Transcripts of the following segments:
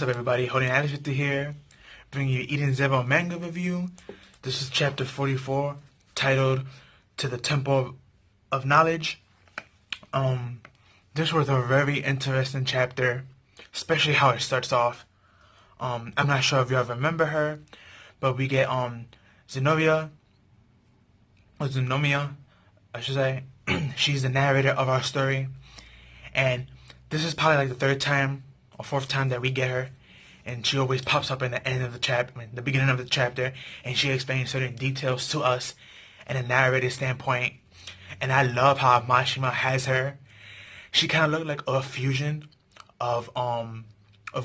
What's up, everybody? Holding Alex with you here, bringing you Eden Zero manga review. This is chapter 44, titled "To the Temple of Knowledge." This was a very interesting chapter, especially how it starts off. I'm not sure if you all remember her, but we get Zenobia, or Zenomia, I should say. She's the narrator of our story, and this is probably like the third time or fourth time that we get her, and she always pops up in the end of the chapter, the beginning of the chapter, and she explains certain details to us in a narrative standpoint. And I love how Mashima has her. She kind of looked like a fusion of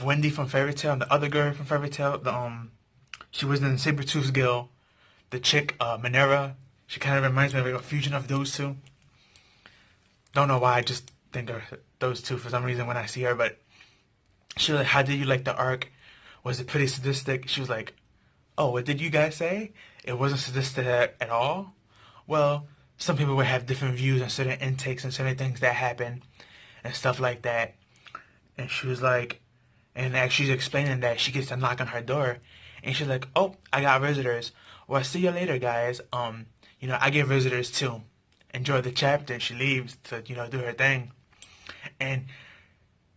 Wendy from Fairy Tail and the other girl from Fairy Tail. She was in Sabretooth's Guild. The chick, Minera. She kind of reminds me of like a fusion of those two. Don't know why, I just think of those two for some reason when I see her, but she was like, "How did you like the arc? Was it pretty sadistic?" She was like, "Oh, what did you guys say? It wasn't sadistic at all?" Well, some people would have different views on certain intakes and certain things that happen and stuff like that. And she was like, and as she's explaining that, she gets a knock on her door, and she's like, "Oh, I got visitors. Well, see you later, guys. I get visitors too. Enjoy the chapter." And she leaves to, do her thing. And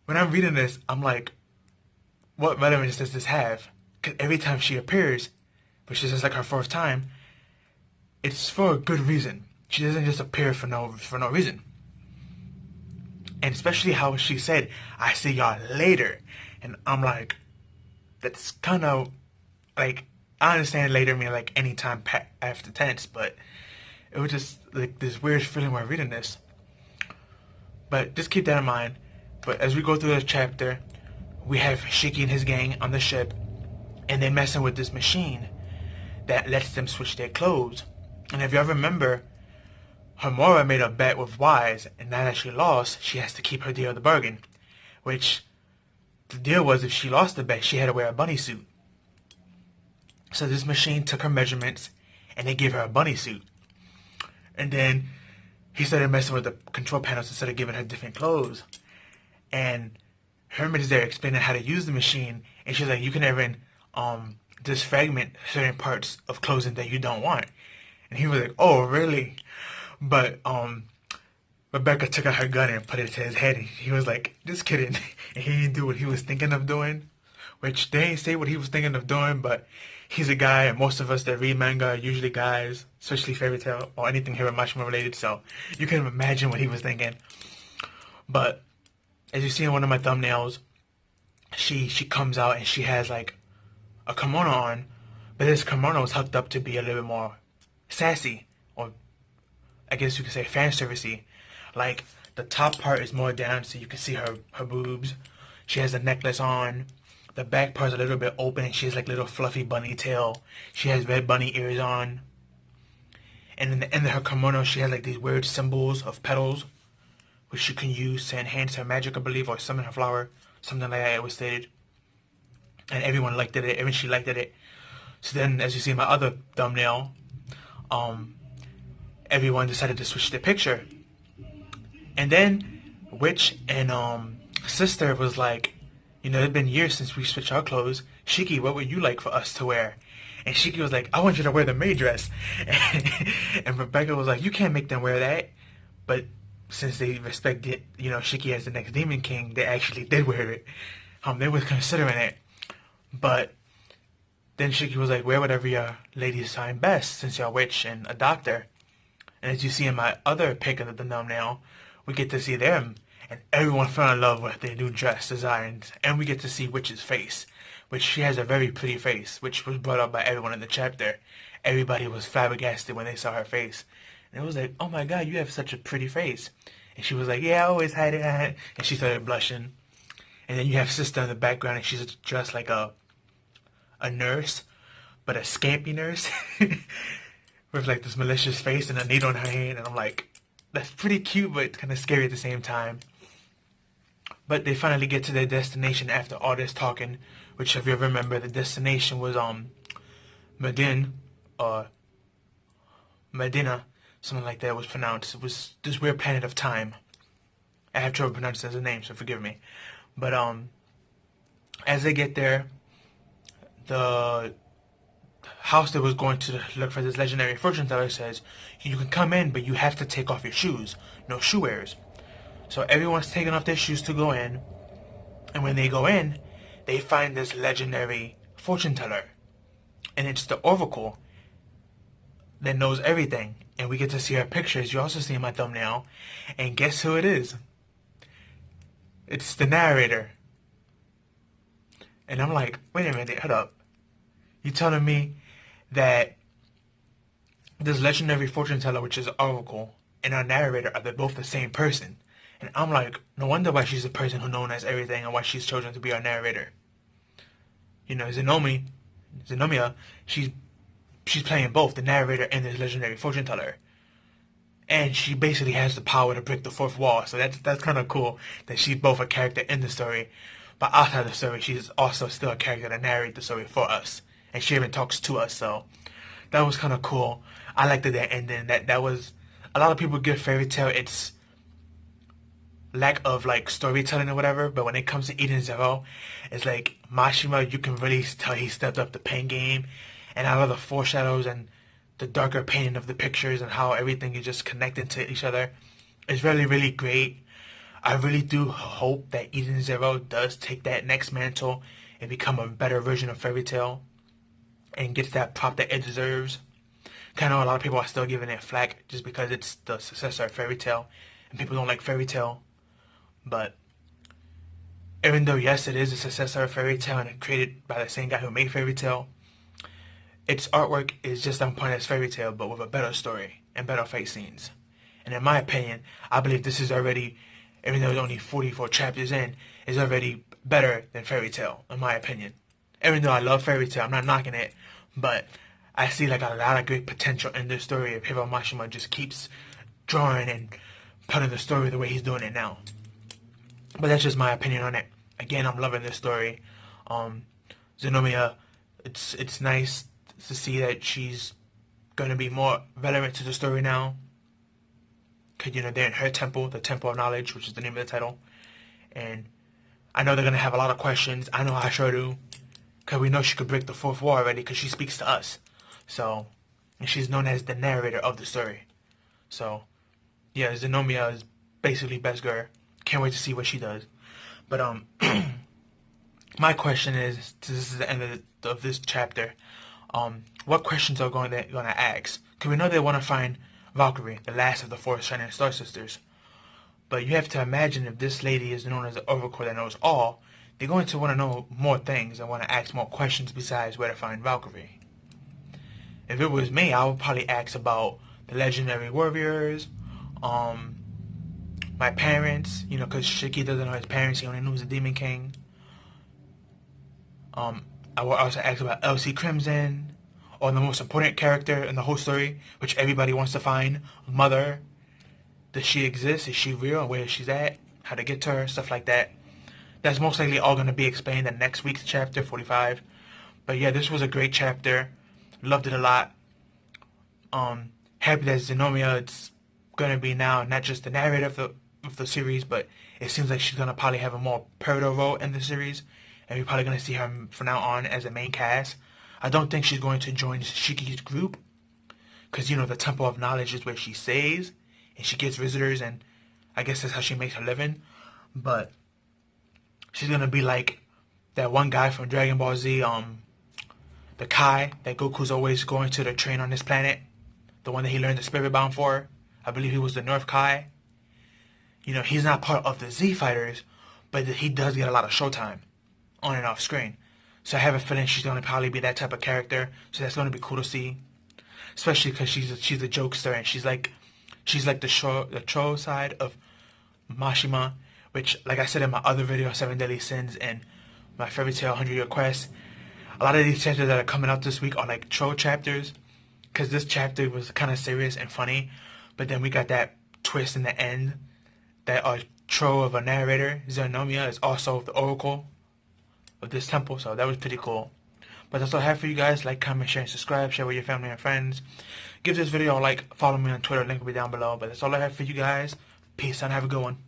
when I'm reading this, I'm like, what relevance does this have? Because every time she appears, which is just like her fourth time, it's for a good reason. She doesn't just appear for no reason. And especially how she said, "I see y'all later." And I'm like, that's kind of like, I understand later mean like any time after tense, but it was just like this weird feeling while reading this. But just keep that in mind. But as we go through this chapter, we have Shiki and his gang on the ship, and they're messing with this machine that lets them switch their clothes. And if y'all remember, Homura made a bet with Wise, and now that she lost, she has to keep her deal of the bargain. Which, the deal was if she lost the bet, she had to wear a bunny suit. So this machine took her measurements, and they gave her a bunny suit. And then he started messing with the control panels instead of giving her different clothes. And Hermit is there explaining how to use the machine, and she's like, you can even disfragment certain parts of clothing that you don't want. And he was like, "Oh, really?" But Rebecca took out her gun and put it to his head, and he was like, "Just kidding." And he didn't do what he was thinking of doing, which they ain't say what he was thinking of doing, but he's a guy, and most of us that read manga are usually guys, especially Fairy Tail or anything Hiro Mashima related, so you can imagine what he was thinking. But as you see in one of my thumbnails, she comes out and she has like a kimono on, but this kimono is hooked up to be a little bit more sassy, or I guess you could say fan servicey. Like the top part is more down so you can see her boobs. She has a necklace on. The back part is a little bit open, and she has like little fluffy bunny tail. She has red bunny ears on. And in the end of her kimono, she has like these weird symbols of petals, which she can use to enhance her magic, I believe, or summon her flower, something like that it was stated. And everyone liked it, even she liked it. So then, as you see in my other thumbnail, everyone decided to switch their picture. And then Witch and Sister was like, it's been years since we switched our clothes. Shiki, what would you like for us to wear? And Shiki was like, "I want you to wear the maid dress." And Rebecca was like, "You can't make them wear that." But since they respected, Shiki as the next Demon King, they actually did wear it. They were considering it. But then Shiki was like, "Wear whatever your ladies find best, since you're a witch and a doctor." And as you see in my other pic of the thumbnail, we get to see them, and everyone fell in love with their new dress designs. And we get to see Witch's face, which she has a very pretty face, which was brought up by everyone in the chapter. Everybody was flabbergasted when they saw her face. And it was like, "Oh my god, you have such a pretty face." And she was like, "Yeah, I always had it." And she started blushing. And then you have Sister in the background, and she's dressed like a nurse, but a scampy nurse. With like this malicious face and a needle in her hand. And I'm like, that's pretty cute, but kind of scary at the same time. But they finally get to their destination after all this talking, which, if you remember, the destination was Medina, or Medina, something like that was pronounced. It was this weird planet of time. I have trouble pronouncing his name, so forgive me. But As they get there, the house that was going to look for this legendary fortune teller says, you can come in, but you have to take off your shoes. No shoe wearers. So everyone's taking off their shoes to go in. And when they go in, they find this legendary fortune teller. And it's the Oracle that knows everything. And we get to see her pictures. You also see my thumbnail. And guess who it is? It's the narrator. And I'm like, wait a minute, hold up. You telling me that this legendary fortune teller, which is Oracle, and our narrator are they both the same person? And I'm like, no wonder why she's the person who knows everything and why she's chosen to be our narrator. You know, Zenomia, she's playing both the narrator and this legendary fortune teller. And she basically has the power to break the fourth wall. So that's kind of cool that she's both a character in the story. But outside the story, she's also still a character to narrate the story for us. And she even talks to us. So that was kind of cool. I liked that ending. That was... A lot of people give Fairy Tail its lack of like storytelling or whatever. But when it comes to Eden Zero, it's like Mashima, you can really tell he stepped up the pen game. And I love the foreshadows and the darker painting of the pictures and how everything is just connected to each other. It's really, really great. I really do hope that Eden Zero does take that next mantle and become a better version of Fairy Tail and gets that prop that it deserves. I know a lot of people are still giving it flack just because it's the successor of Fairy Tail and people don't like Fairy Tail. But even though, yes, it is the successor of Fairy Tail and it's created by the same guy who made Fairy Tail, its artwork is just on point as Fairy Tail, but with a better story and better fight scenes. And in my opinion, I believe this is already, even though it's only 44 chapters in, is already better than Fairy Tail, in my opinion. Even though I love Fairy Tail, I'm not knocking it, but I see like a lot of great potential in this story if Hiro Mashima just keeps drawing and putting the story the way he's doing it now. But that's just my opinion on it. Again, I'm loving this story. Zenomia, it's nice to see that she's going to be more relevant to the story now. Because, you know, they're in her temple, the Temple of Knowledge, which is the name of the title. And I know they're going to have a lot of questions. I know I sure do. Because we know she could break the fourth wall already because she speaks to us. So, and she's known as the narrator of the story. So, yeah, Zenomia is basically best girl. Can't wait to see what she does. But, my question is, this is the end of this chapter. What questions are going to ask? Because we know they want to find Valkyrie, the last of the four Shining Star Sisters. But you have to imagine if this lady is known as the Oracle that knows all, they're going to want to know more things and want to ask more questions besides where to find Valkyrie. If it was me, I would probably ask about the legendary warriors, my parents, you know, because Shiki doesn't know his parents, he only knows the Demon King. I will also ask about Elsie Crimson, or the most important character in the whole story, which everybody wants to find, Mother. Does she exist? Is she real? Where she's at? How to get to her? Stuff like that. That's most likely all going to be explained in next week's chapter 45. But yeah, this was a great chapter. Loved it a lot. Happy that Zenomia is going to be now not just the narrator of the series, but it seems like she's going to probably have a more pivotal role in the series. And we're probably going to see her from now on as a main cast. I don't think she's going to join Shiki's group. Because, you know, the Temple of Knowledge is where she stays. And she gets visitors. And I guess that's how she makes her living. But she's going to be like that one guy from Dragon Ball Z. The Kai that Goku's always going to train on this planet. The one that he learned the Spirit Bomb for. I believe he was the North Kai. You know, he's not part of the Z Fighters. But he does get a lot of showtime. On and off screen. So I have a feeling she's going to probably be that type of character. So that's going to be cool to see. Especially because she's a jokester and she's like the troll side of Mashima. Which, like I said in my other video, 7 Deadly Sins and my Fairy Tail 100 Year Quest. A lot of these chapters that are coming out this week are like troll chapters. Because this chapter was kind of serious and funny. But then we got that twist in the end. That our troll of a narrator, Zenomia, is also the Oracle of this temple, so that was pretty cool. But that's all I have for you guys. Like, comment, share, and subscribe. Share with your family and friends. Give this video a like. Follow me on Twitter. Link will be down below. But that's all I have for you guys. Peace and have a good one.